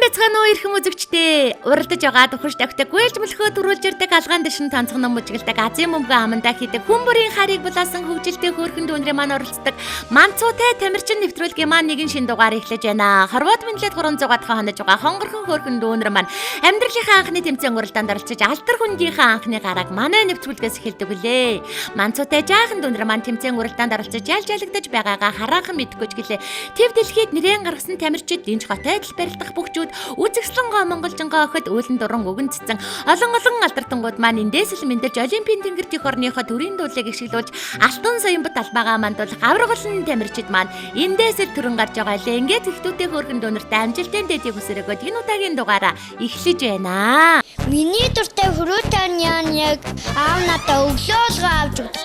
Байцгаана уу эрхэм үзэгчдээ. Уралдаж байгаа төхөрч тавьдаг гүйлж мөлхөө төрүүлж ирдэг алгаан дэшин тонцгон мужигладаг азийн бөмбөг амандаа хийдэг хүмүүрийн харийг булаасан хөгжилтэй хөөрхөн дүүнрээ маань оролцдог манцуутай тамирчин нэвтрүүлгийн маань нэгэн шин дугаар эхлэж байна. Хорвоод минлээд 300 гадхаа хонож байгаа хонгорхон хөөрхөн дүүнэр маань амьдралынхаа анхны тэмцээн уралдаанд оролцож алдар хүнгийнхаа анхны гарааг манай нэвтрүүлгээс эхэлдэг үлээ. Манцуутай жаахан дүүнэр маань тэмцээн уралдаанд оролцож ялжалагдаж байгаагаа хараахан мэдгүй ч гэлээ. Тэв дэлхийд нэрэн гаргасан тамирчид динж готой барилдах бүгжүүд үзэгслэн монголжингоо охид үүлэн дуран өгөн цэцэн олон алдартангууд маань эндээс л мэдэрч олимпийн тэнгэртийн хорныхоо төрийн дуулыг ишгэлүүлж алтан соёмбот албагаа мандуулах аврагалын тамирчид маань эндээс л төрөн гарч байгаа лээ. Ингээд ихтүүтэй хөөрхөн дүүнэртэй амжилтын дэдийг хүсэрэгөөд энэ удаагийн дугаараа эхлэж байна. Миний дуртай хөрөөтэн яг аав надаа өглөөлгөө авч өгдөг.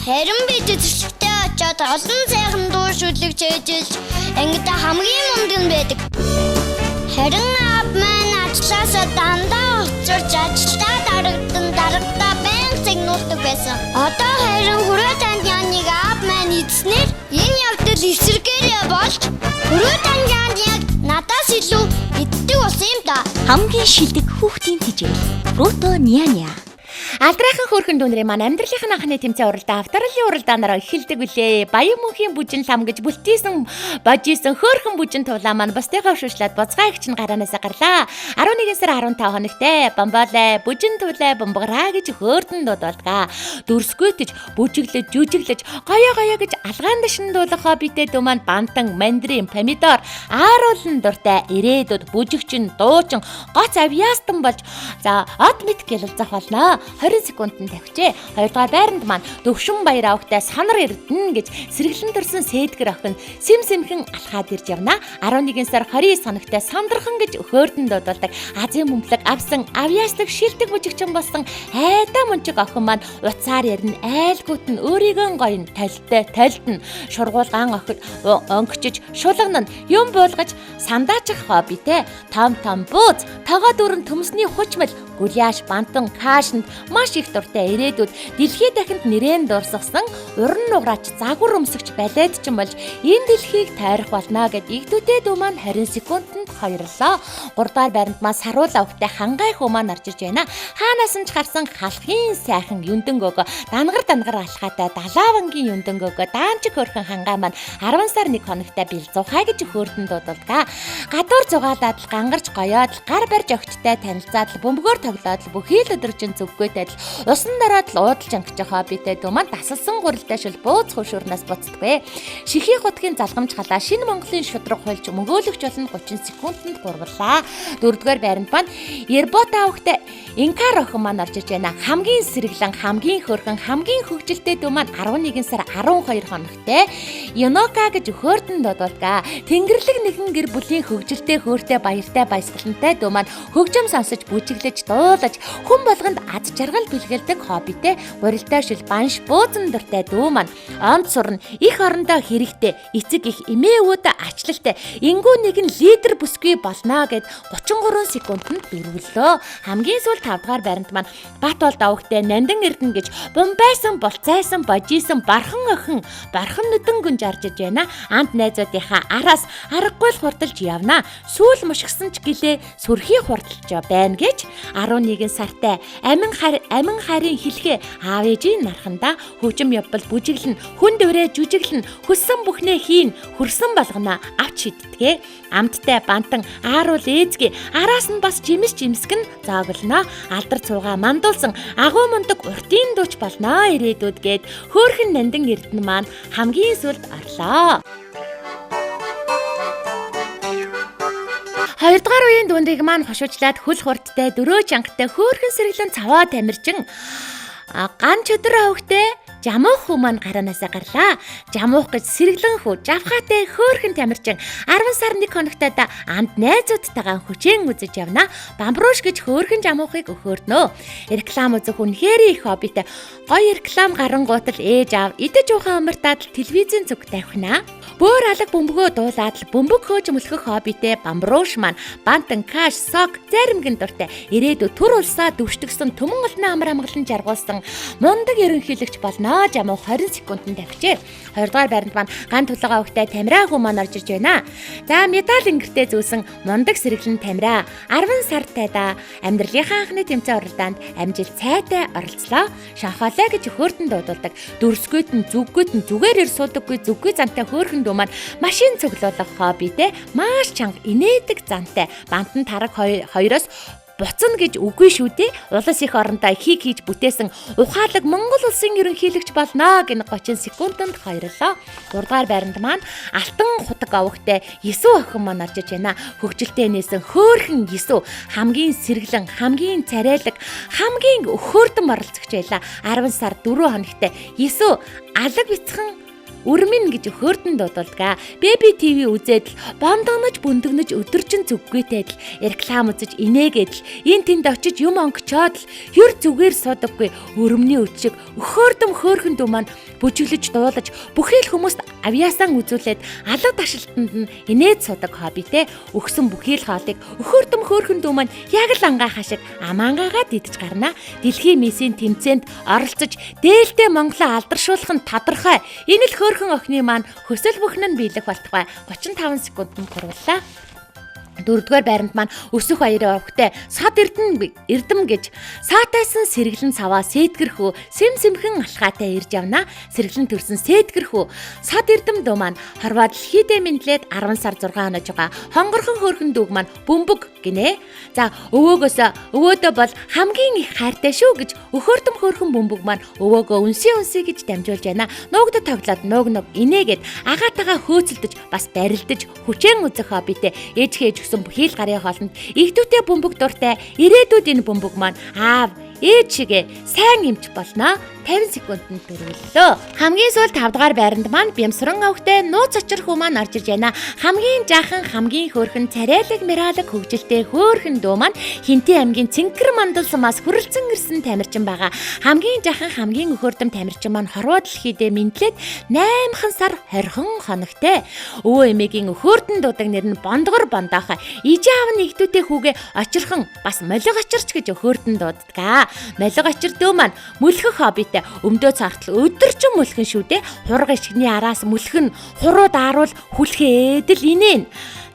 Харин би зэвсэгтэй очиод олон сайхан дуу шүлэг чэжилж ангидаа хамгийн мундаг нь байдаг. Харин аав маань ажилласаа дандаа уцарч ажилдаа дарагдаа байнга зэгнүүлдэг байсан. Одоо харин хөрөөтэн яг аав маань эзнэр энэ явдал эсэргээрээ болж хөрөөтэн яг надаас илүү иддэг болсон юм да. Хамгийн шилдэг хүүхдийн тижэл Фруто Няня. Алдрайхан хөөрхөн дүүнрийн маань амьдралынхаа анхны тэмцээн уралдаан авторлын уралдаанаар эхэлдэг үлээ. Баян мөнхийн бүжин лам гэж бүлтийсэн божисэн хөөрхөн бүжин тулаа маань бусдыгаа шуушлаад боцгоо их чинь гараанаас гарлаа. 11 сар 15 хоногтэй бомболэ бүжин тулаа бомбограа гэж хөөрдөн дуудалгаа. Дүрсгүйтэж бүжиглэж жүжиглэж гоёо гэж алгаан дэшин дуулах хоббитэй дүү маань бантан мандрин помидор ааруулн дуртай ирээдүйд бүжигчин дуучин гоц авьяастан болж за од мэд гэлэлцэх болно. 20 секундэд тавьчээ. Хоёрдугаар байранд маань Дөвшин баяр авахтай санар эрдэнэ гэж сэргэлэн төрсэн сэтгэр охин сэмхэн алхаад ирж явна. 11 сар 29 хоногтой сандрхан гэж хөөрдөн дуудалдаг Азийн бөмбөлөг авсан авьяаслаг шилдэг бүжигчин болсон айдаа мунчиг охин маань уцаар ярина айлгуут нь өөрийгөө гоё толдно шургуулгаан охид онгичж шулгана юм буулгаж сандаачих хоббитэй том бууз тогоо дүүрэн төмсний хучмал гүляш бантан каашнд маш их дуртай ирээдүйд дэлхий дахинд нэрэн дурсгасан уран нуграач загвар өмсөгч балетчин болж энэ дэлхийг тайрах болно гэд игдүүтэй дүү маань 20 секундэд хоёрлоо. 3 дахь байранд маань саруул авахтай хангай хүү маань орж иж байна. Хаанаас нь ч харсан халахын сайхан юндэн гөгөө дангар алхаатай далаавангийн юндэн гөгөө даанчиг хөрхөн хангай маань 10 сар 1 хоногтой бэлзуухай гэж хөөрдөн дуудалгаа. Гадуур зугаалаад л гангарч гоёод л гар барьж өгчтэй танилцаад л бөмбөгөөр тоглоод л бүхий л өдрөжин зүггөөтэй л усан дараад л уудалж ангиж хоббитэй дүү маань тасалсан гурилтай шил бууз хөшүүрнээс буцдагвэ. Шихийн хутгийн залгамж халаа шинэ Монголын шудраг хуйлж мөнгөөлөгч болно 30 секундэд гурвалаа. 4-р байранд маань Ербота авахтай Инкар охин маань орж иж байна. Хамгийн сэргэлэн, хамгийн хөөрхөн, хамгийн хөгжилтэй дүү маань 11 сар 12 хоногтой Юнока гэж хөөрдөн дуудалгаа. Тэнгэрлэг нэгэн гэр бүлийн хөгжилтэй хөөртэй баяртай баясгалантай дүү маань хөгжим сонсож бүжиглэж дуулаж хүн болгонд аз жаргал бэлгэлдэг хоббитэй гурилтай шил банш буузан дуртай дүү маань онц сурна их орондоо хэрэгтэй эцэг их эмээ өвөдө ачлалтай ингүү нэгэн лидер бүсгүй болно гэд 33 секундэд дөрвөлөө. Хамгийн сүүл 5 дахь байранд маань Бат бол давхтай нандин эрдэнэ гэж бомбайсан болцайсан божисэн бархан охин бархан нүдэн гүнж арж иж байна. Амт найзуудынхаа араас аргагүй л хурдалж явна. Сүүл мушгсан ч гэлээ сүрхий хурдалж байна гэж 11 сартай амин харийн хэлхээ аав ээжийн нархандаа хөгжим явбал бүжиглэн хүн дөрөө жүжиглэн хүссэн бүхнээ хийн хөрсөн болгоно авч шидтгэ. Амттай бантан ааруул ээзгээ араас нь бас жимсгэн зооглоно. Алдар цуугаа мандуулсан агуу мундаг уртын дууч болно ирээдүйд гээд хөөрхөн нандин эрдэнэ маань хамгийн сүлд орлоо. 2 дугаар үеийн дүнрийг маань хошуучлаад хөл хурдтай дөрөө чангтай хөөрхөн сэргэлэн цаваа тамирчин ган чөдөр авахтай жамуух хүү маань гараанасаа гарлаа. Жамуух гэж сэргэлэн хүү жавхаатай хөөрхөн тамирчин 10 сар 1 хоногтойда амд найзуудтайгаа хүчээн үзэж явна. Бамбрууш гэж хөөрхөн жамуухыг өгөөрнөө. Реклам үзэх үнэхээр их хоббитэй. Гоё реклам гарангуут л ээж аав идэж уухаа амартаад телевизэн зүг тавхина. Бөөр алга бөмбөгөө дуулаад л бөмбөг хөөж мөлхөх хоббитэй бамбрууш маань бантан каш сок заримгэн дуртай ирээдүйд төр улсаа дэвштгсэн төмөн олны амар амгалан жаргуулсан мундаг ерөнхийлөгч болно болно. Жамуу 20 секундэд тавьчих. 2 дугаар байранд маань ган тулгаа өгтэй Тамира хүү маань орж ирж байна. За медаль ингэртэй зүүсэн мундаг сэргэлэн Тамира 10 сар тайда амьдралынхаа анхны тэмцээн уралдаанд амжилт цайтай оролцлоо. Шанхаалаа гэж хөөртөнд дуудулдаг. Дүрсгүйт нь зүггүйт нь зүгээр ир суудаггүй зүггүй зантай хөөрхөн дүү маань машин цуглуулах хоббитэй маш чанга инээдэг зантай. Бантан тараг хоёроос буцна гэж үгүй шүү дээ. Улс их орондоо хийг хийж бүтээсэн ухаалаг Монгол улсын ерөнхийлөгч болно гэн 30 секундэд хоёрлоо. 3 дугаар байранд маань алтан худаг овогтой Есү охин маань орж иж байна. Хөгжилтэй нээсэн хөөрхөн Есү хамгийн сэргэлэн, хамгийн царайлаг, хамгийн хөөрдөн оролцогч байлаа. 10 сар 4 хоногтой Есү алаг бяцхан Үрмэн гэж хөөртөнд дуудулдаг. Baby TV үзээд л бондогнож бүндгнэж өдөржин зүггүйтэй л реклам үзэж инээгээд л эн тэнд очиж юм онгочоод л юр зүгээр суудаггүй өрмний өчиг өхөөрдөм хөөрхөн дүү маань бүжиглэж дуулаж бүхий л хүмүүст авьяасаа үзүүлээд алга ташилтанд нь инээд суудаг хоббитэй өгсөн бүхий л хоолыг өхөөрдөм хөөрхөн дүү маань яг л ангайхаа шиг амаангаагаад идэж гарна. Дэлхийн мессийн тэмцээнд оролцож дээлтэй Монголоо алдаршуулах нь тодорхой. Энэ л хөөрхөн охины маань хөсөл бүхэн нь биелэх болтугай 35 секундэд хурлаа. 4-р байранд маань өсөх баярын овогтой сад эрдэм гэж саатайсан сэргэлэн саваа сэтгэрхүү сэмхэн алхаатай ирж явна. Сэргэлэн төрсөн сэтгэрхүү сад эрдэм дүү маань хорвоо дэлхийдээ мэдлээд 10 сар 6 хонож байгаа хонгорхон хөөрхөн дүүг маань бөмбөг гинэ. За өвөөдөө бол хамгийн их хайртай шүү гэж өхөөрдөм хөөрхөн бөмбөг маань өвөөгөө үнсээ гэж дамжуулж байна. Нуугдад тоглоод нууг инээгээд агаатайгаа хөөцөлдөж бас барилдаж хүчээр үзэх хоббитэй ээж бүхий л гарын хоолнд игдүүтэй бөмбөг дуртай ирээдүйд энэ бөмбөг маань аав ээж шигээ сайн эмч болно. 50 секундэд дөрвөллөө. Хамгийн сүүл 5 дугаар байранд маань Бямсран овогтой нууц очир хүү маань орж ирж байна. Хамгийн жаахан хамгийн хөөрхөн царайлаг мэралаг хөгжилтэй хөөрхөн дүү маань Хинтээ аймгийн Цэнхэр мандалсамаас хүрэлцэн ирсэн тамирчин байгаа. Хамгийн жаахан хамгийн өхөөрдөм тамирчин маань хорвоо дэлхийдээ мэдлээд 8 сар 20 хоногтой. Өвөө эмээгийн өхөөрдөн дуудаг нэр нь Бондгор Бондоохоо. Ижи аав нь игдүүтэй хүүгээ очирхан бас молиг очирч гэж өхөөрдөн дууддаг. Молиг очир дүү маань мөлхөх хоббитэй өмдөө цартал өдөржин мөлхөн шүү дээ. Хурга ишгний араас мөлхөн хуруу дааруул хүлхээд л инээн.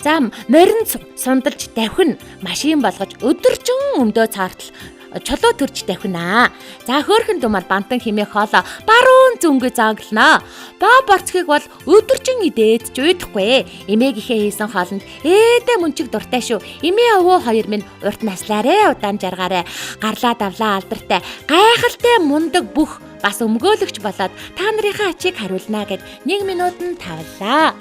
За морин сундалж давхин машин болгож өдөржин өмдөө цартал чулуу төрж давхинаа. За хөөрхөн думаар бантан химээ хоолоо баруун зөнгөө зааглана. Баа борцгийг бол өдөржин идээд ч уйдахгүй. Эмээгийнхээ хийсэн хоолнд ээдэ мөнчиг дуртай шүү. Эмээ өвөө хоёр минь урт наслаарэ удаан жаргаарэ. Гарлаа давлаа алдартай гайхалтай мундаг бүх бас өмгөөлөгч болоод та нарынхаа ачийг хариулнаа гэд 1 минутанд тавлаа.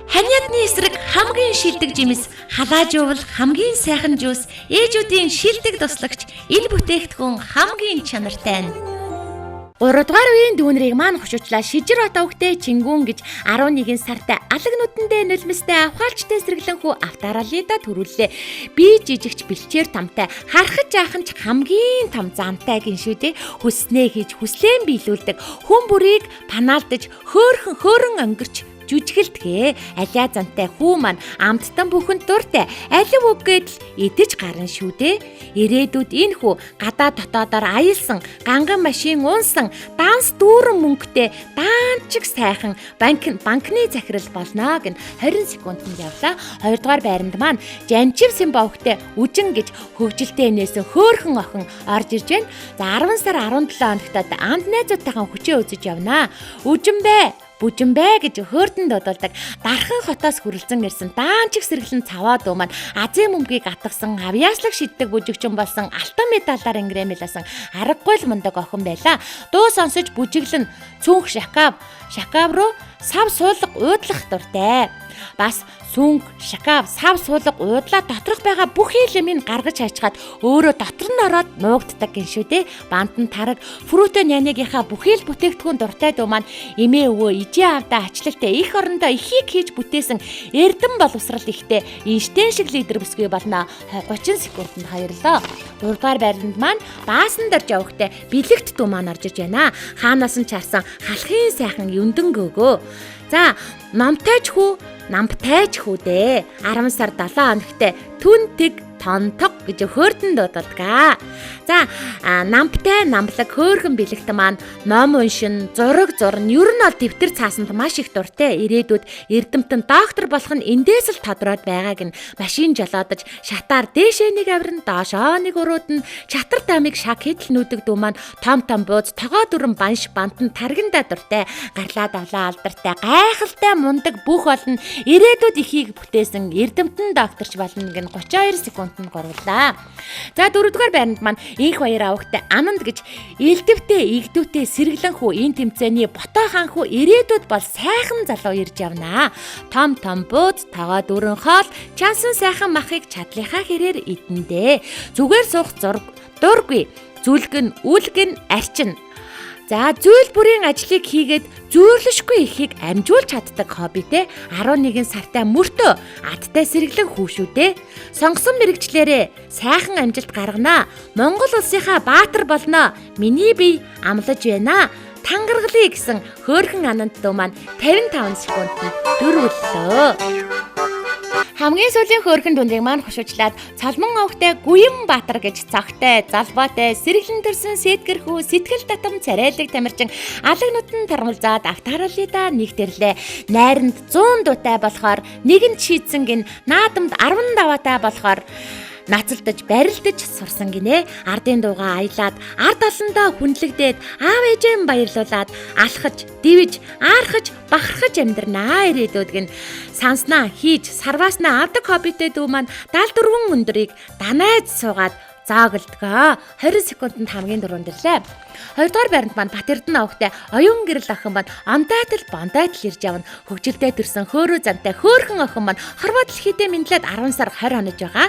Ханиадны эсрэг хамгийн шилдэг жимс, халаа жуувал хамгийн сайхан жуус, ээжүүдийн шилдэг туслагч, ил бүтээгдэхүүн хамгийн чанартай нь. 3 дугаар үеийн дүүнрийг маань хушуучлаа шижир бат овогтой Чингүн гэж 11 сартай алаг нүдэндээ нулимстай авхаалчтай сэргэлэн хүү автаралида төрүүллээ. Би жижигч бэлчээр тамтай харахад жаахан ч хамгийн том замтай гин шүү дээ. Хүснээ хийж хүслэн биелүүлдэг. Хүн бүрийг панаалдаж хөөрхөн өнгөрч жүжигэлтгээ алиа зантай хүү маань амттан бүхэнд дуртай алив үгээд л идэж гарна шүү дээ. Ирээдүйд энэ хүү гадаа дотоодоор аялсан ганган машин унсан данс дүүрэн мөнгөтэй даанчиг сайхан банкны захирал болно гэн 20 секундэд явлаа. 2 дугаар байранд маань Жанчив Симбовгтэй үжин гэж хөгжилтэй нээсэн хөөрхөн охин орж ирж байна. За 10 сар 17 хоногтод амд найзуудтайхан хүчээ үзэж явнаа. Бүжинбэ гэж хөөртөнд дуудулдаг. Дархан хотоос хүрэлцэн ирсэн даанчиг сэргэлэн цаваа дуу маань Азийн бөмбөгийг атгсан авьяаслаг шиддэг бүжигчин болсон алтан медалаар ингрэмэлсэн аргагүй л мундаг охин байла. Дуу сонсож бүжиглэн цүнх шакав руу сав суулга уудлах дуртай. Бас сүнг, шакав, сав суулга уудлаа доторх байгаа бүх элемийг гаргаж хайчгаад өөрөө дотор нь ороод нуугддаг гин шүү дээ. Бантан тараг, фрутэ нянягийнхаа бүхий л бүтээгдэхүүн дуртай дуу маань эмээ өвөө ижи аавдаа ачлалтай их орондоо ихийг хийж бүтээсэн эрдэм боловсрал ихтэй Эйнштейн шиг лидер бүсгүй болно. 30 секундэд баярлаа. 3 дугаар байранд маань баасан дорж явахтай бэлэгт дүү маань орж иж байна. Хаанаас нь чарсан халахын сайхан юндэн гөөгөө. За намтайч хүү дээ 10 сар 7 хоногтой түнтэг тонтог гэж хөөрдөн дууддаг. За намтай намлаг хөөрхөн бэлэгт маань ном уншин, зураг зурна, ер нь бол дэвтэр цаасанд маш их дуртай. Ирээдүйд эрдэмтэн доктор болох нь эндээс л тодроод байгааг нь машин жолоодож шатаар дээшээ нэг авирн доошоо нэг өрөөдөн шатар тамиг шаг хэдл нүүдэг дүү маань том бууз тогоо дүрэн банш бантан таргиндаа дуртай. Гарлаа давлаа алдартай гайхалтай мундаг бүх олон ирээдүйд ихийг бүтээсэн эрдэмтэн докторч болно гэн 32 секундэд гурлаа. За 4-р байранд маань Инх баяр авагтай Ананд гэж элдвтэй игдвтэй сэргэлэн хүү энэ тэмцээний ботоо хаан хүү ирээдүйд бол сайхан залуу ирж явнаа. Том бууз тогоо дүрэн хоол чансан сайхан махыг чадлынхаа хэрээр идэндээ. Зүгээр суух дургүй зүлгэн үлгэн арчин. За зүйл бүрийн ажлыг хийгээд зүйрлэшгүй ихийг амжуулж чаддаг хоббитэй 11 сартай мөртөө адтай сэргэлэн хүүшүүдээ сонгосон мэрэгчлэрээ сайхан амжилт гарганаа. Монгол улсынхаа баатар болноо. Миний бие амлаж байна. Тангаргалыг гэсэн хөөрхөн Ананд дуу маань 55 секундэд дөрвөллөө. Хамгийн сүүлийн хөөрхөн дүндрийг маань хушуучлаад Цалман овогтой Гүйэн Баатар гэж цогтой, залбаатай, сэргэлэн төрсөн сэтгэрхүү, сэтгэл татам царайлаг тамирчин алагнуудын тармалзаад автааралида нэгтэрлээ. Найранд 100 дуутай болохоор нэгэнд шийдсэн гин наадамд 10 даваатай болохоор нацалдаж барилдаж сурсан гинэ. Ардын дуугаа аялаад ард олондоо хүнлэгдээд аав ээжээ баярлуулад алхаж, дивж, аархаж, бахархаж амьдрнаа ирээдүйд гин санснаа хийж сарвааснаа авдаг хоббитэй дүү маань 74 өдрийг данайд суугаад заагалдгаа 20 секундэд хамгийн дөрөнд ирлээ. 2-р байранд маань Батэрдэн авахтай оюун гэрэл охин маань амдайтал бондайтал ирж явна. Хөгжилдөө төрсөн хөөрөө зантай хөөрхөн охин маань хорвоо дэлхийдээ мэдлээд 10 сар 20 хонож байгаа.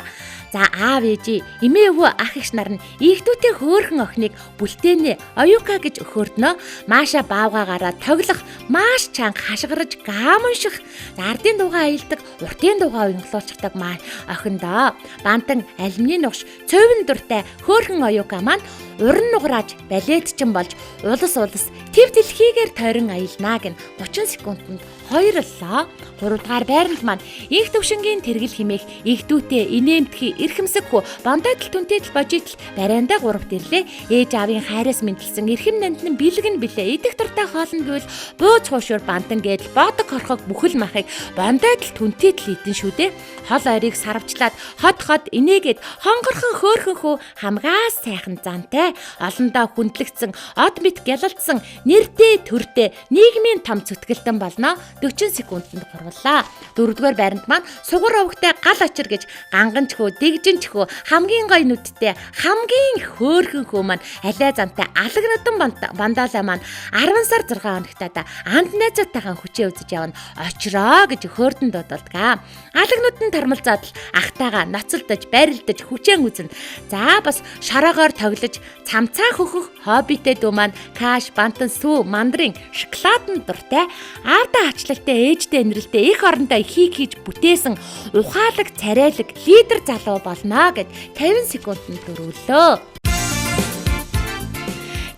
За аав ээжи, эмээ өвөө ах эгч нар нь ийхтүүтэй хөөрхөн охиныг бүлтээнэ оюука гэж өхөөрднө. Маша баавгаагаараа тоглох, маш чанга хашгирж гаамунших, ардын дуугаа аялдаг, уртын дуугаа уянгалуулчихдаг охиндоо. Бантан алимны нугш цөөвн дуртай хөөрхөн оюука маань уран нуграаж балетчин болж улас тэв дэлхийгээр тойрон аялнаа гэн 30 секундэд хоёрлоо. 3-р байранд маань их төвшингийн тэргэл химээх игдүүтэй инээмтгий эрхэмсэггүй бондойдол түнтэдэл божидл барайндаа 3-т ирлээ. Ээж аавын хайраас мэдлсэн эрхэм нандны бэлгэн билээ. Идэх дуртай хоолн гэвэл бууз хуушуур бантан гэдэл бодог хорхог бүхэл махыг бондойдол түнтэдэл идэн шүү дээ. Хол ойрыг сарвчлаад хот инээгээд хонгорхон хөөрхөн хүү хамгаас сайхан зантай олондоо хүндлэгдсэн од мэт гялалдсан нэртэй төртэй нийгмийн том зүтгэлтэн болно. 40 секундэд гурлаа. 4-р байранд маань сугар овогтой гал очир гэж ганганчхүү, дэгжинчхүү хамгийн гоё нүдтэй хамгийн хөөрхөн хүү маань алай зантай алагнадан бандаалаа маань 10 сар 6 хоногтаа анд найзуудтайгаа хүчээ үзэж явна. Очроо гэж хөөрдөн дуудалдаг. Алагнууд нь тармалзаад л ахтайгаа ноцолдож, барилдаж хүчээн үзнэ. За бас шороогоор тоглож цамцаа хөхөх хоббитэй дүү маань каш, бантан, сүү, мандрин, шоколадын дуртай, аавда ачлалтай, ээжтэй инрэлтэй их орондоо ихийг хийж бүтээсэн ухаалаг, царайлаг, лидер залуу болноо гэд 50 секундэд дөрвөлөө.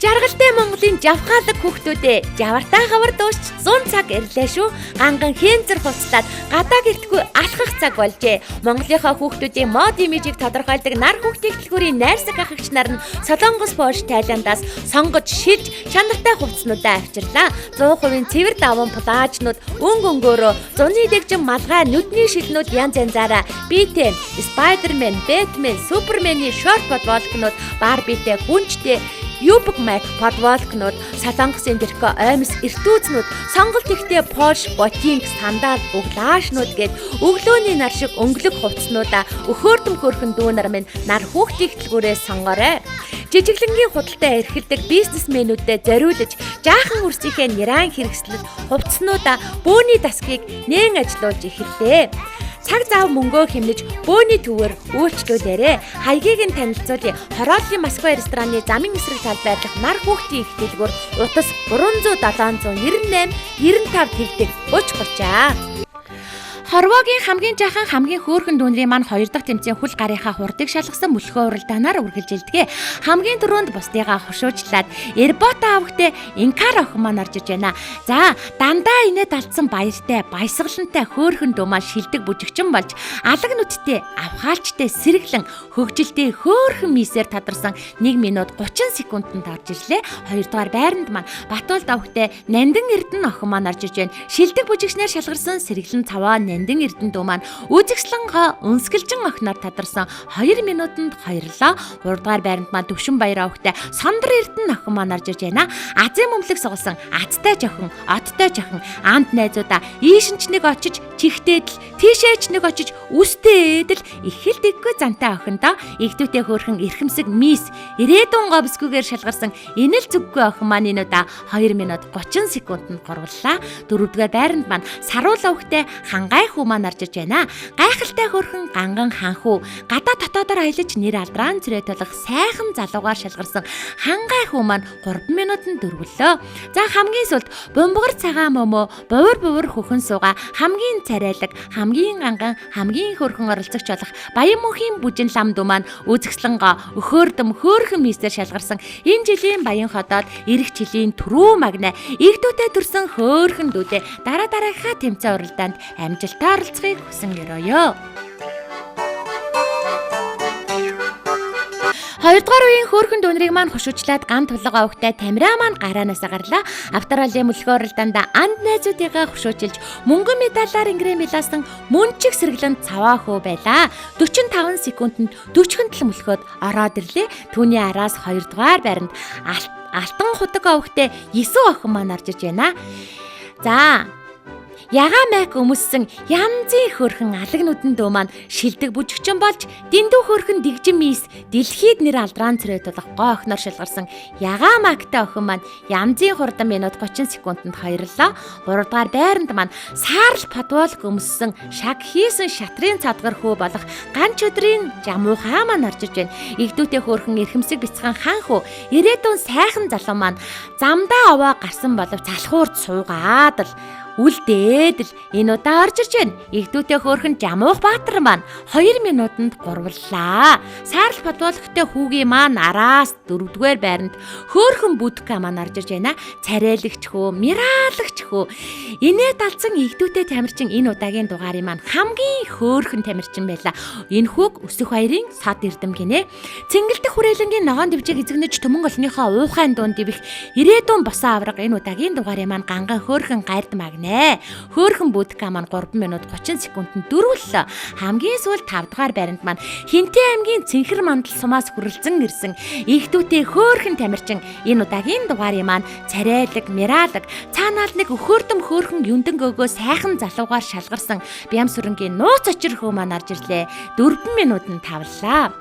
Жаргалтай Монголын жавхаалаг хүүхдүүдээ жавартай хавар дуусч 100 цаг ирлээ шүү. Ганган хэнцэр хувцлаад гадаа гэртгүй алхах цаг болжээ. Монголынхаа хүүхдүүдийн мод имижийг тодорхойлдог нар хүүхдийн дэлгүүрийн найрсаг ах эгч нар нь Солонгос, Польш, Тайландаас сонгож шилж чанартай хувцснуудаа авчирлаа. 100% цэвэр даван плажнууд өнгөөрөө зуны дэгжин малгай нүдний шилнүүд янз янзаараа битэн, Спайдермен, Бэтмен, Супермений шорт подволкнууд, Барбитэй, гүнжтэй Юбг Мак подволкнууд, Солонгосын дэрхэ оймс эртүүзнүүд, сонголт ихтэй Польш, ботинг, сандал, углаашнууд гээд өглөөний нар шиг өнгөлөг хувцснуудаа өхөөрдөм хөөрхөн дүүнар минь нар хүүхдийн дэлгүүрээс сонгоорой. Жижиглэнгийн худалдаа эрхэлдэг бизнесмэнүүдэд зориулж жаахан үрсийнхээ нэран хэрэгслэл хувцснуудаа бөөний дасгийг нээн ажиллуулж эхэллээ. Цаг зав мөнгөө хэмнэж бөөний төвөр үйлчлүүлээрэ. Хаягийг нь танилцуулъя. Хорооллын Москва рестораны замын эсрэг талд байх нар хүүхдийн их дэлгүүр утас 300 798 95 тэгдэг 30 30аа. Хорвоогийн хамгийн жаахан хамгийн хөөрхөн дүүнрийн маань 2 дахь тэмцээн хөл гарынхаа хурдыг шалгасан мөлхөө уралдаанаар үргэлжилдэг. Хамгийн түрүүнд бусдыгаа хушуучлаад Эрбота авахтай Инкар охин маань орж иж байна. За, дандаа инээд алдсан баяртай, баясгалантай хөөрхөн дүү маань шилдэг бүжигчин болж алаг нүдтэй, авхаалчтай сэргэлэн хөгжилтэй хөөрхөн мисээр тадарсан 1 минут 30 секундэд орж ирлээ. 2 дугаар байранд маань Батуулд авахтай Нандин Эрдэнэ охин маань орж иж байна. Шилдэг бүжигчнэр шалгарсан сэргэлэн цаваа Нандин Эрдэнэ дүү маань үзэгслэн өнсгөлжин охиноор тадарсан 2 минутанд хоёрлоо. 3 дугаар байранд маань Төвшин Баяр авахтай Сондөр Эрдэнэ охин маань орж иж байна. Азийн мөмлөг сугалсан Аттай жохин, Оттой жохин анд найзуудаа ийшинч нэг очиж чихтэйдл, тийшээч нэг очиж үстэйдл их хэл дэггүй зантай охиндоо игдүүтэй хөөрхөн эрхэмсэг мис ирээдүйн говсгүйгээр шалгарсан инэл зүггүй охин маань энүүдаа 2 минут 30 секундэд гурваллаа. 4 дугаар байранд маань Саруул авахтай Хангай хүү маань орж иж байна. Гайхалтай хөөрхөн ганган ханхүү гадаа дотоодоор аялаж нэр алдран цэрэ толох сайхан залуугаар шалгарсан Хангай хүү маань 3 минутанд дөрвөлөө. За хамгийн сүүлд бомбогор цагаан мөмөө бовор хөхөн сууга хамгийн царайлаг, хамгийн ганган, хамгийн хөөрхөн оролцогч болох Баян мөнхийн бүжин лам дүү маань үзэгслэнго өхөөрдөм хөөрхөн мисээр шалгарсан энэ жилийн Баян хотод эрэх жилийн түрүү магна игдүүтэй төрсэн хөөрхөн дүүдээ дараагийнхаа тэмцээн уралдаанд амжилттай оролцохыг хүсэн өрөөё. 2 дугаар үеийн хөөрхөн дүүнрийг маань хушуучлаад ган тулга авахтай Тамира маань гараанаас гарлаа. Австралиа мөлхөө уралдаанд анд найзуудыгаа хушуучилж мөнгөн медалаар ингрэмилаасан мөнчиг сэргэлэн цаваа хөө байлаа. 45 секундэд 40 тал мөлхөөд ороод ирлээ. Түүний араас 2 дугаар байранд алтан худаг авахтай Есү охин маань орж иж байна. За, ягаа майк өмссөн янзын хөөрхөн алаг нүдэн дүү маань шилдэг бүжигчин болж дэндүү хөөрхөн дэгжин мис дэлхийд нэр алдран цэрэ тулах гоо охиноор шалгарсан ягаа майктай охин маань янзын хурдан минут 30 секундэд хоёрлоо. 3 дугаар байранд маань Саарл Подволк өмссөн шаг хийсэн шатрын цадгар хөө болох ганч өдрийн жамуухаа маань орж иж байна. Игдүүтэй хөөрхөн эрхэмсэг бяцхан хан хөө ирээдүйн сайхан залуу маань замдаа овоо гарсан боловч залхуурд суугаад л үлдээд л энэ удаа орж ирж байна. Игдүүтэй хөөрхөн Жамуух Баатар маань 2 минутанд гурваллаа. Саарл Подволктой хүүгийн маань араас 4 дугаар байранд хөөрхөн Будка маань орж ирж байна. Царайлагч хөө, миралагч хөө. Инээ далцсан игдүүтэй тамирчин энэ удаагийн дугаарын маань хамгийн хөөрхөн тамирчин байлаа. Энэ хүүг өсөх баярын сад эрдэм гинэ. Цэнгэлдэх хүрээлэнгийн ногоон дэвжийг эзэгнэж төмөн олныхоо уухайн дунд дивэх ирээдүйн босоо авраг энэ удаагийн дугаарын маань ганган хөөрхөн гайрд магнэ. Хөөрхөн Будка маань 3 минут 30 секундэд дөрвөллөө. Хамгийн сүүлд 5 дугаар байранд маань Хинтээ аймгийн Цэнхэр мандал сумаас хүрэлцэн ирсэн игдүүтэй хөөрхөн тамирчин энэ удаагийн дугаарын маань царайлаг, миралаг, цаанаал нэг өхөөрдөм хөөрхөн юндэн гөөгөө сайхан залуугаар шалгарсан Бямсүрэнгийн нууц очир хөө маань орж ирлээ. 4 минутанд тавлаа.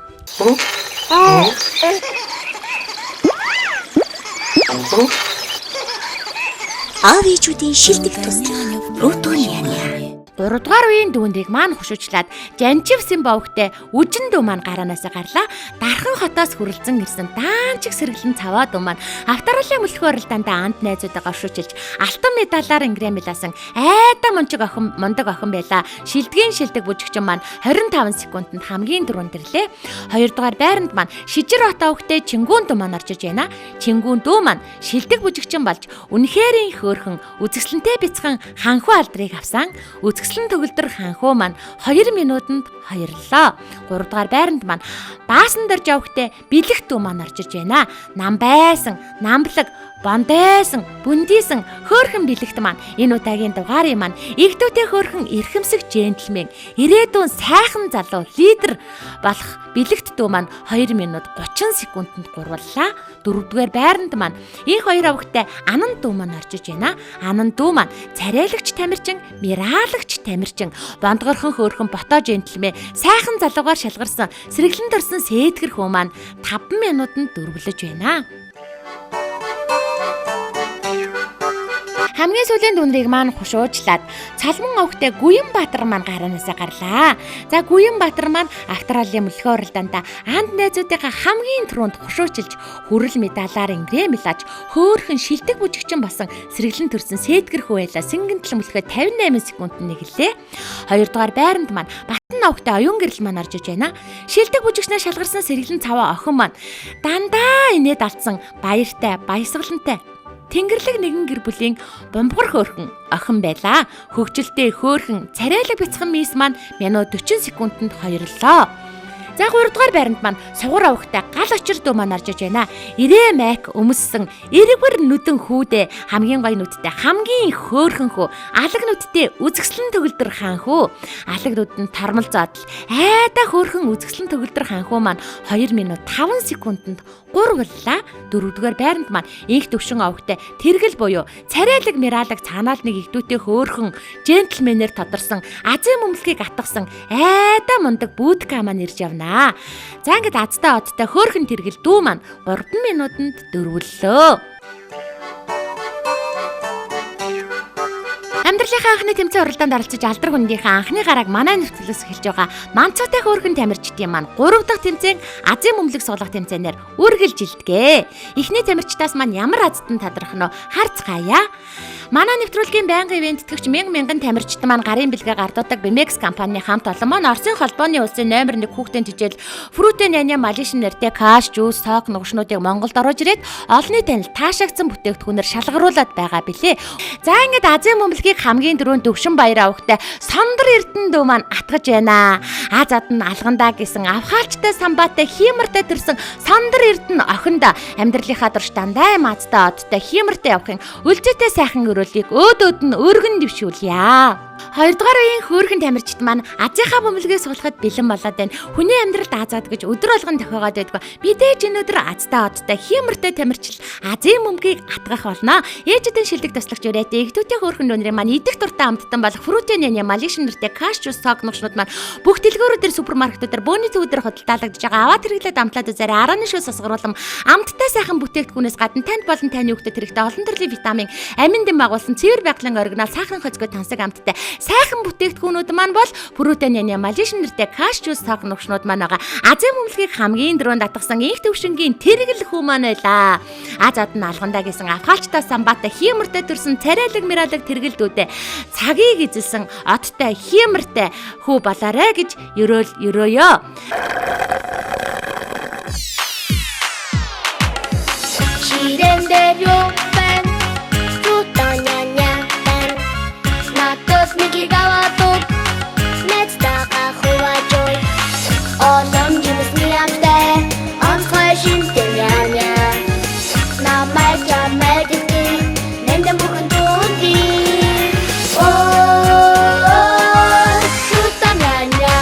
Аав ээжүүдийн шилдэг туслах Рутонианы 3 дугаар үеийн дүүнрийг маань хушуучлаад Жанчив Симбовгтэй үжин дүү маань гараанаас гарлаа. Дархан хотоос хүрэлцэн ирсэн даанчиг сэргэлэн цаваа дүү маань Австралиа мөлхөө уралдаанд анд найзуудаа оршуулж алтан медалаар ингрэмилаасан айдаа мундаг охин байлаа. Шилдэг бүжигчин маань 25 секундэд хамгийн түрүүнд ирлээ. 2 дугаар байранд маань Шижир Отовгтэй Чингүүн дүү маань орж иж байна. Чингүүн дүү маань шилдэг бүжигчин болж үнэхэрийн хөөрхөн үзэсгэлэнтэй бяцхан ханхуу алдрыг авсан. Үзэсгэлэн төгөлдөр ханхуу маань 2 минутанд хоёрлоо. 3 дугаар байранд маань Баасан дорж явахтай Бэлэг дүү маань орж иж байна. Нам байсан, намблаг, бондайсан, бүндийсэн хөөрхөн Бэлэгт маань энэ удаагийн дугаарын маань игдүүтэй хөөрхөн эрхэмсэг джентльмен, ирээдүйн сайхан залуу лидер болох Бэлэгт дүү маань 2 минут 30 секундэд гурваллаа. 4 дугаар байранд маань энэ хоёр авахтай Анан дүү маань орж иж байна. Анан дүү маань царайлагч тамирчин, миралагч тамирчин, бондгорхон хөөрхөн бото джентльмен, сайхан залуугаар шалгарсан сэргэлэн дорсон сээтгэр хүү маань 5 минутанд дөрвөлж байна. Хамгийн сүүлийн дүнрийг маань хушуучлаад Цалман овогтой Гүянбаатар маань гараанасаа гарлаа. За Гүянбаатар маань Австралийн мөлхөө уралдаанда анд найзуудынхаа хамгийн түрүүнд хушуучилж хүрэл медалаар ингээмэлж хөөхөн шилдэг бүжигчин басан сэргэлэн төрсөн Сэтгэр хүү байлаа. Сингэнтэл мөлхөө 58 секундэд нэглээ. Хоёрдугаар байранд маань Батан овогтой Оюун гэрэл маань орж иж байна. Шилдэг бүжигчнээ шалгарсан сэргэлэн цаваа охин маань дандаа инээд алдсан баяртай, баясгалантай Тэнгэрлэг нэгэн гэр бүлийн бомбгор хөөрхөн охин байлаа. Хөгжилтэй хөөрхөн царайлаг бяцхан мис маань минут 40 секундэд хоёрлоо. За 3 дугаар байранд маань сугар авахтай гал очир дүү маань орж иж байна. Ирээ майк өмссөн эрэгвэр нүдэн хүүдээ хамгийн гоё нүдтэй хамгийн хөөрхөн хүү алаг нүдтэй үзэсгэлэн төгөлдөр хаан хүү. Алаг нүдэнд тормол зоодол айда хөөрхөн үзэсгэлэн төгөлдөр хаан хүү маань 2 минут 5 секундэд 3 боллаа. 4 дугаар байранд маань инх төвшин авахтай тэргэл буюу царайлаг миралаг цаанаал нэг игдүүтэй хөөрхөн джентльменээр тодорсон Азийн мөмлөгийг атгсан айда мундаг будка маань ирж явна. За ингээд азтай одтой хөөрхөн тэргэл дүү маань 3 минутанд дөрвөллөө. Амьдралынхаа анхны тэмцээн уралдаанд оролцож алдар хүндийнхээ анхны гарааг манай нэвтрүүлгээс эхэлж байгаа Манцуутай хөөрхөн тамирчдын маань 3 дахь тэмцээн Азийн мөмлөг суулгах тэмцээнээр үргэлжилдэгэ. Эхний тамирчдаас маань ямар азтан тадрах нь харцгаая. Манай нэвтрүүлгийн байнгын ивент тэтгэгч мянган тамирчид маань гарын бэлгээ гардуудаг Bimex компани хамт олон маань Оросын холбооны улсын номер 1 хүүхдийн тижэл Fruit and Nanya Malaysian нэртэй каш, жуус, сок нугшнуудыг Монголд оруулж ирээд олонний танил таашаагдсан бүтээгдэхүүнээр шалгаруулад байгаа билээ. За ингээд Азийн мөмлөгийг хамгийн дөрөв төвшин баяр авахтай Сондөр Эрдэнэ дүү маань атгаж байна. Азад нь алгандаа гэсэн авхаалчтай самбаатай хиймэртэй төрсөн Сондөр Эрдэнэ охиндоо амьдралынхаа дурш дандаа мацтай одтой хиймэртэй явахын өлзөтэй сайхан өрөөлийг өөдөөд нь өргөн дэвшүүлье. 2 дугаар үеийн хөөрхөн тамирчид маань Азийнхаа бөмбөлгийг суулгахад бэлэн болоод байна. Хүний амьдралд азад гэж өдөр болгон тохиогоод байдаг. Мэдээж өнөөдөр азтай одтой хиймэртэй тамирчил Азийн бөмбөгийг атгах болно. Ээжүүдийн шилдэг туслахч үрээтэй ихтүүтэй хөөрхөн дүүнэрийн маань идэх дуртай амттан болох Fruit and Nanya Malaysian нэртэй каш, жуус, сок нугшнууд маань бүх дэлгүүрүүдээр супермаркетуудаар бөөний төвөдөр хөдөлтаалагдж байгаа аваад хэрэглээд амтлаад үзээрэй. 10 шүс сасгаруулам амттай сайхан бүтээгдэхүүнээс гадна танд болон таны хүүхдэд хэрэгтэй олон төрлийн витамин, амин дэм агуулсан цэвэр байгалийн оригинал сахарын хоцгой тансаг амттай сайхан бүтээгдэхүүнүүд маань бол Fruit and Nanya Malaysian нэртэй каш, жуус, сок нугшнууд маань байгаа. Азийн мөмлөгийг хамгийн дөрөнд атгсан инх төвшингийн тэргэл хүү маань байлаа. Азад нь алгандаа гэсэн авхаалчтай самбаатай хиймэртэй төрсөн царайлаг миралаг тэргэлдүүдээ цагийг эзэлсэн оттой хиймэртэй хүү болоорой гэж ерөөё. Ширендэр юпэн Fruit and Nanya бэн Натос мигигаватук Нэцтака хуважой Олом жимс ниямдэ Онцгой шинтэн яня Намай чамай дити Нэндэн бүхэн тунти Fruit and Nanya.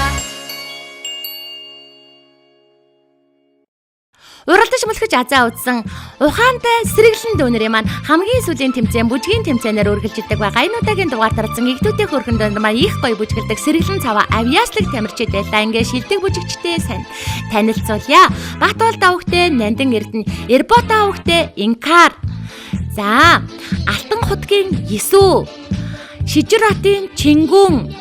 Уралдаж мөлхөж азаа үзсэн ухаантай сэргэлэн дүүнэрийн маань хамгийн сүүлийн тэмцээн бүжгийн тэмцээнээр үргэлжилдэг байгаа. Энэ удаагийн дугаар тарцсан игдүүтэй хөөрхөн дүүнэр маань их гоё бүжгэлдэг сэргэлэн цаваа авьяаслаг тамирчид байлаа. Ингээ шилдэг бүжигчтэй сайн танилцуулъя. Батболд авахтай Нандин Эрдэнэ, Эрбот авахтай Инкар. За, Алтан хутгийн Есүү, Шижир хотын Чингүн,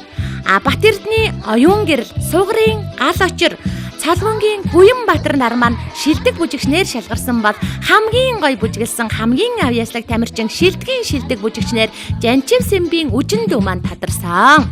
Бат Эрдэнэ Оюун гэрэл, Сугарын гал очир, Цалгангийн Гүянбаатар нар маань шилдэг бүжигчнэр шалгарсан бол хамгийн гоё бүжиглсэн хамгийн авьяаслаг тамирчин шилдэг бүжигчнэр Жанчив Сэмбийн үжин дүү маань тадарсан.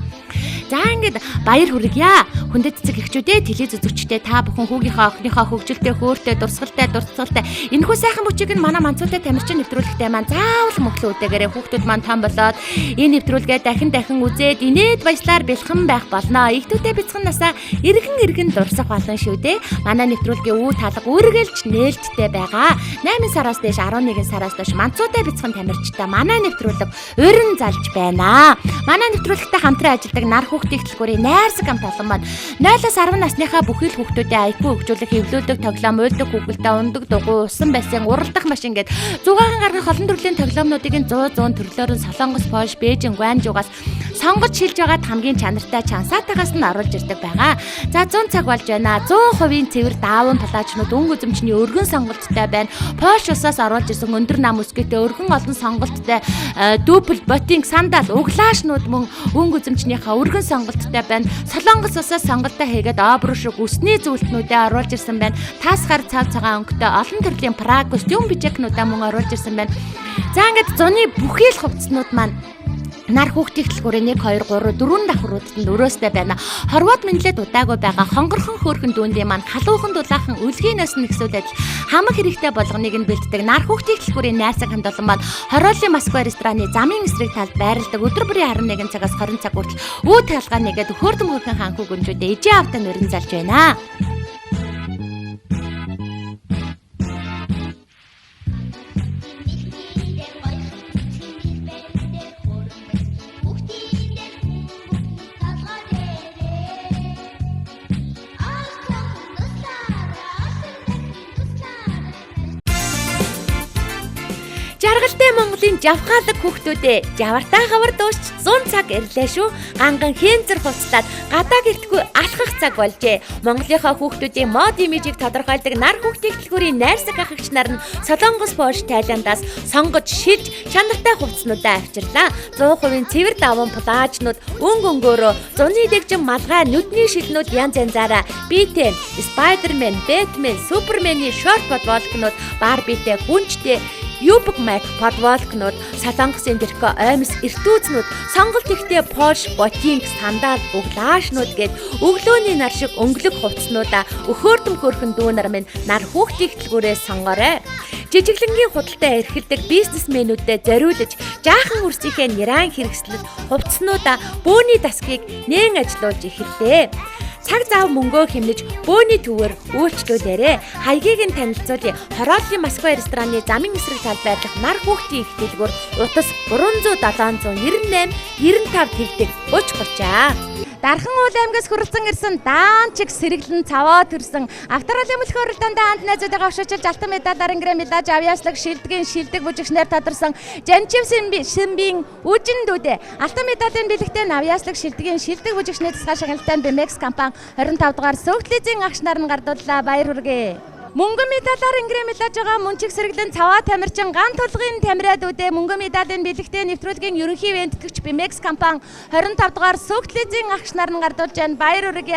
За ингээд баяр хүргье. Хүндэт цэцэг эхчүүдээ телевиз үзэгчдээ та бүхэн хүүгийнхаа охиныхоо хөгжилтэй, хөөртэй, дурсгалтай, энэхүү сайхан бүчиг нь манай Манцуутай тамирчин нэвтрүүлэгтэй маань заавал мөглөө үдэгээрээ хүүхдүүд маань том болоод энэ нэвтрүүлгээ дахин үзээд инээд баяслаар бэлхэн байх болно. Ихтүүдээ бяцхан насаа эргэн дурсах болно шүү дээ. Манай нэвтрүүлгийн үе талга үргэлж нээлттэй байгаа. 8 сараас дээш 11 сараас доош Манцуутай бяцхан тамирчтай манай нэвтрүүлэг урин залж байна. Манай нэвтрүүлэгтэй хамтран ажилладаг нар хүүхдийн хөтөлбөрийн найрсаг хамт олон маань 0-10 насныхаа бүхий л хүүхдүүдэд IQ хөгжүүлэх, эвлүүлдэг, тоглоом, уйлдаг, хүүхэлдээ ундаг, дугуй, усан бассейн, уралдах машин гэд 600 гаруй олон төрлийн тоглоомнуудыг 100 төрлөөр нь Солонгос, Польш, Бээжин, Гуанчжуугаас сонгож шилж байгаад хамгийн чанартай чансаатаагаас нь оруулж ирдэг байгаа. За 100 цаг болж байна. 100% цэвэр даавн палаачнууд өнгө үзэмчний өргөн сонголттой байна. Польш улсаас оруулж ирсэн өндөр нам өсгөтэй өргөн олон сонголттой дупл, ботинг, сандал, углаашнууд мөн өнгө үзэмчнийхээ өргөн сонголттой байна. Солонгос улсаас сонголтоо хийгээд обрушиг үсний зөвлөлтнүүдээ оруулж ирсэн байна. Тасгаар цав цагаан өнгөтэй олон төрлийн праг костюм бижекнуудаа мөн оруулж ирсэн байна. За ингээд зуны бүхий л хувцснууд маань нар хүүхдийн хөтөлбөрийн 1 2 3 4 давхруудад нь өрөөстэй байна. Хорвоод минлээд удаагүй байгаа хонгорхон хөөрхөн дүүндийн маань халуухан дулаахан үлгийнээс нь нэгсүүлээд хамаг хэрэгтэй болгоныг нь бэлддэг. Нар хүүхдийн хөтөлбөрийн найрсаг хамт олон маань Хороолын Москва рестораны замын эсрэг талд байрладаг. Өдөр бүрийн 11 цагаас 20 цаг хүртэл үе талгаа нэгээд хөөрдөн хөөрхөн ханхуу гүнжүүдээ ижээ автаа нөрөн залж байна. Жаргалтай Монголын жавхаалаг хүүхдүүдээ жавартай хавар дуусч 100 цаг ирлээ шүү. Ганган хэнцэр хуцлаад гадаа гэртгүй алхах цаг болжээ. Монголынхаа хүүхдүүдийн мод имижийг тодорхойлдог нар хүүхдийн хөтөлбөрийн найрсаг ахагч нар нь Солонгос, Польш, Тайландаас сонгож шилж чанартай хувцснуудаа авчирлаа. 100% цэвэр даван плажнууд өнгө өнгөөрөө зуны дэгжин малгай нүдний шилнүүд янз янзаараа биетэй Спайдермен, Бэтмен, Супермений шорт бодволкнууд Барбитэй, гүнжтэй Юбг Мак подволкнууд, Солонгосын дэрхэ оймс эртүүзнүүд, сонголт ихтэй Польш, ботинг, сандал, углаашнууд гээд өглөөний нар шиг өнгөлөг хувцснуудаа өхөөрдөм хөөрхөн дүүнар минь нар хүүхдийн хөтөлбөрөөс сонгоорой. Жижиглэнгийн худалдаа эрхэлдэг бизнесмэнүүдэд зориулж жаахан үрсийнхээ нэран хэрэгслэл хувцснуудаа бөөний дасгийг нээн ажиллуулж эхэллээ. Цаг зав мөнгөө хэмнэж бөөний төвөр үйлчлүүлээрэ. Хаягийг нь танилцуулъя. Хороолын Москва рестораны замын эсрэг талд байрлах нар хүүхдийн их дэлгүүр утас 300 798 95 тэгдэг 3030. Дархан уул аймгаас хүрэлцэн ирсэн даанчиг сэргэлэн цаваа төрсөн авторолын мөлхөөрөлтөнд хамт найзуудаа авшилж алтан медалаар ингрэм медалж авьяаслаг шилдэгэн шилдэг бүжигчнэр тодорсон Жанчив Симбийн үжин дүүдэ алтан медалийн бэлэгтээ авьяаслаг шилдэгэн шилдэг бүжигчнэр тусгай шагналтай Бэмекс компани 25 дугаар сөүхтлэзийн агш нар нь гардууллаа. Баяр хүргэе. Мөнгөн медалаар ингрэм медалж байгаа мөнчиг сэргэлэн цаваа тамирчин ган тулгын тамираад үдэ мөнгөн медалийн бэлэгтээ нэвтрүүлгийн ерөнхий вентгэгч Бэмекс компани 25 дугаар сөүхтлэзийн агш нар нь гардуулж байна. Баяр хүргэе.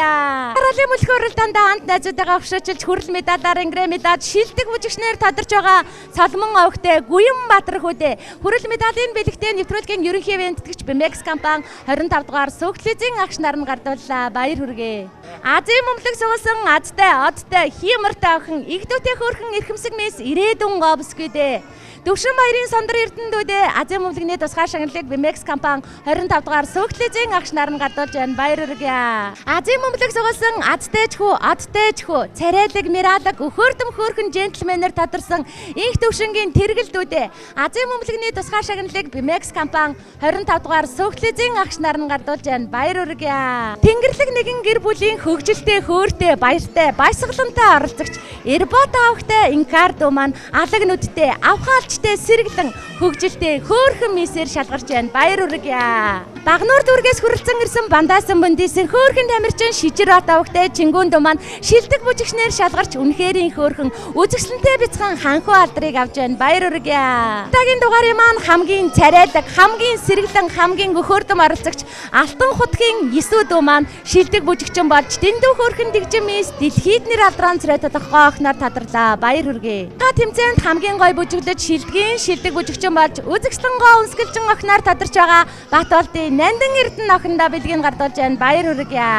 Авторолын мөлхөөрөлтөнд хамт найзуудаа авшилж хүрэл медалаар ингрэм медалж шилдэг бүжигчнэр тодорч байгаа Соломон Овгтэй Гүймбаатар хүүдэ хүрэл медалийн бэлэгтээ нэвтрүүлгийн ерөнхий вентгэгч Бэмекс компани 25 дугаар сөүхтлэзийн агш нар нь гардууллаа. Баяр хүргэе. Азийн мөнгөлөг суулсан азтай одтой хиймэртэй охин игдүүтэй хөөрхөн эрхэмсэг мэс ирээдүн говскүйдэ. Төвшин баярын сондөр эрдэнэдүүдээ Азийн мөнгөлөгний тусгай шагналыг Бэмекс компани 25 дугаар сөүхтлэзийн агш нар нь гардуулж байна. Баяр хүргэе. Азийн мөнгөлөг суулсан адтэйчхүү, одтэйчхүү, царайлаг, миралаг, өхөөрдөм хөөрхөн джентльменээр тодорсон инх төвшингийн тэргэлдүүдээ Азийн мөнгөлөгний тусгай шагналыг Бэмекс компани 25 дугаар сөүхтлэзийн агш нар нь гардуулж байна. Баяр хүргэе. Тэнгэрлэг нэгэн гэр бүлийн хөгжилтэй, хөөртэй, баяртай, баясгалантай оролцогч Эрбот авахтай Инкардо маань алаг нүдтэй, авхаалчтай сэргэлэн хөгжилтэй хөөрхөн мисээр шалгарч байна. Баяр хүргэе. Багнуур дүүргээс хүрэлцэн ирсэн Бандаасан Бөндисийн хөөрхөн тамирчин Шижирот авахтай Чингүндо маань шилдэг бүжигчнэр шалгарч үнэхэрийн хөөрхөн үзэсгэлэнтэй бяцхан ханхуу алдрыг авч байна. Баяр хүргэе. Тагийн дугаарыг маань хамгийн царайлаг, хамгийн сэргэлэн, хамгийн өхөөрдөм оролцогч Алтан хутгийн Есүдүү маань шилдэг бүжигчин болж дэндүү хөөрхөн дэгжин мис дэлхийд нэр алдран царай тодорхой охноор тодорлоо. Баяр хүргэе. Га тэмцээнд хамгийн гой бүжиглэж шилдэг бүжигчин болж үзэгслэнгоо өнсгөлжин охноор тодорч байгаа Батболдын Нандин Эрдэнэ охиндоо бэлгийг гардуулж байна. Баяр хүргэе.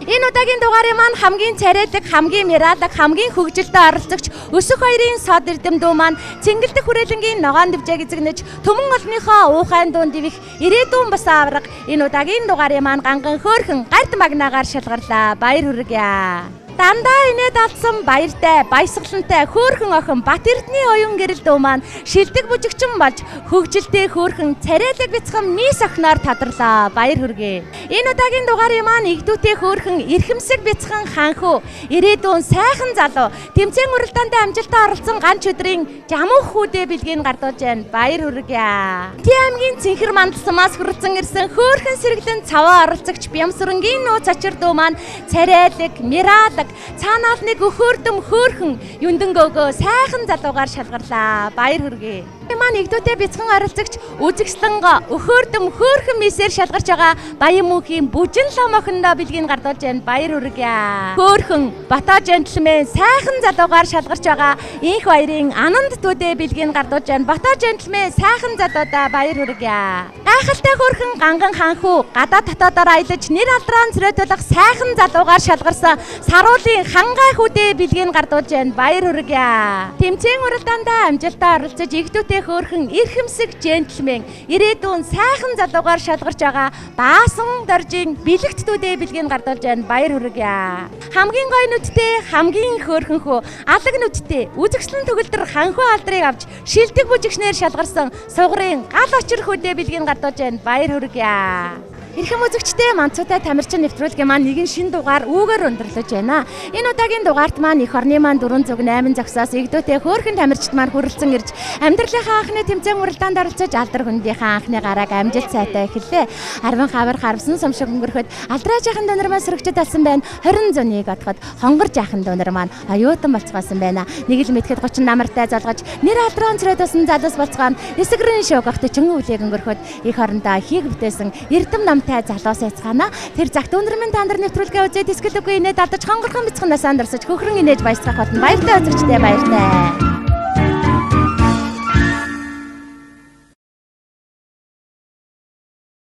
Энэ удаагийн дугаарыг маань хамгийн царайлаг, хамгийн миралаг, хамгийн хөгжилтэй оролцогч өсөх хоёрын сод эрдэмдүү маань цэнгэлдэх хүрээлэнгийн ногоон дэвжээг эзэгнэж төмөн олныхоо уухайн дуун дивэх ирээдүйн бас авраг. Энэ удаагийн дугаарыг маань ганган хөөрхөн гард магнаагаар шалгарлаа. Баяр хүргэе. Дандаа инээд авсан баяртай, баясгалантай хөөрхөн охин Бат Эрдэнэ оюун гэрэл дүү маань шилдэг бүжигчин болж хөгжилтэй хөөрхөн царайлаг бяцхан мис охиноор тодрлоо. Баяр хүргэе. Энэ удаагийн дугаарын маань игдүүтэй хөөрхөн эрхэмсэг бяцхан ханхүү ирээдүйн сайхан залуу тэмцээн уралдаанд амжилтаа оролцсон ганц өдрийн жамуух хүүдээ бэлгийг гардуулж байна. Баяр хүргэе. Тий аймгийн Цэнхэр мандалсамаас хүрсэн ирсэн хөөрхөн сэргэлэн цаваа оролцогч Бямсүрэнгийн нууц очир дүү маань царайлаг, мираалаг, цаанаал нэг өхөөрдөм хөөрхөн юндөнгөөгөө сайхан залуугаар шалгарлаа. Баяр хүргэе. Маань игдүүтэй бяцхан оролцогч үзэгслэнго өхөөрдөм хөөрхөн мисээр шалгарч байгаа Баян мөнхийн бүжин лам охиндоо бэлгийг гардуулж байна. Баяр хүргэе. Хөөрхөн Бата жентльмен сайхан залуугаар шалгарч байгаа инх баярын Ананд дүүдээ бэлгийг гардуулж байна. Бата жентльмен сайхан залуудаа баяр хүргэе. Гайхалтай хөөрхөн ганган ханхүү гадаад дотоодоор аялаж нэр алдраа цэрэтүүлэх сайхан залуугаар шалгарсан саруулын хангай хүүдээ бэлгийг гардуулж байна. Баяр хүргэе. Тэмцээн уралдаанд амжилтаа оролцож игдүүтэй хөөрхөн эрхэмсэг жентльмен ирээдүйн сайхан залуугаар шалгарч байгаа Баасан доржийн бэлэгтдүүдээ бэлгийг гардуулж байна. Баяр хүргэе. Хамгийн гоё нүдтэй, хамгийн хөөрхөн хүү алаг нүдтэй үзэгслэн төгөлдөр ханхуу алдрыг авч шилдэг бүжигчнэр шалгарсан сугрын гал очир хүүдээ бэлгийг гардуулж байна. Баяр хүргэе. Эрхэм үзэгчдээ Манцуутай тамирчин нэвтрүүлгийн маань нэгэн шин дугаар үүгээр өндөрлөж байна. Энэ удаагийн дугаарт маань эх орны маань 408 зогсоос игдүүтэй хөөрхөн тамирчид маань хүрэлцэн ирж амьдралынхаа анхны тэмцээн уралдаанд оролцож алдар хүндийнхээ анхны гарааг амжилт сайтай эхэллээ. Арван хавар харвсан сум шиг өнгөрөхөд алдраа жаахан донор маань сөрөгчд алсан байна. 20 зууныг отоход хонгор жаахан донор маань аюутан болцгоосон байна. Нэг л мэтгэд 30 намартай залгаж нэр алдраа цэрэтсэн залуус болцгоо эсгэрийн шоогохт чөнгө үлээг өнгөрөхөд эх орондоо хийг бүтээсэн эрдэм намтай залуус яцгаана. Тэр загт өнөрмөн тандар нэвтрүүлгээ үзээд тэсгэлгүй инээд алдаж хонгорхон бяцхан насаанд орсож хөхрөн инээж баясгах батан баяртай үзэгчдээ баяртай.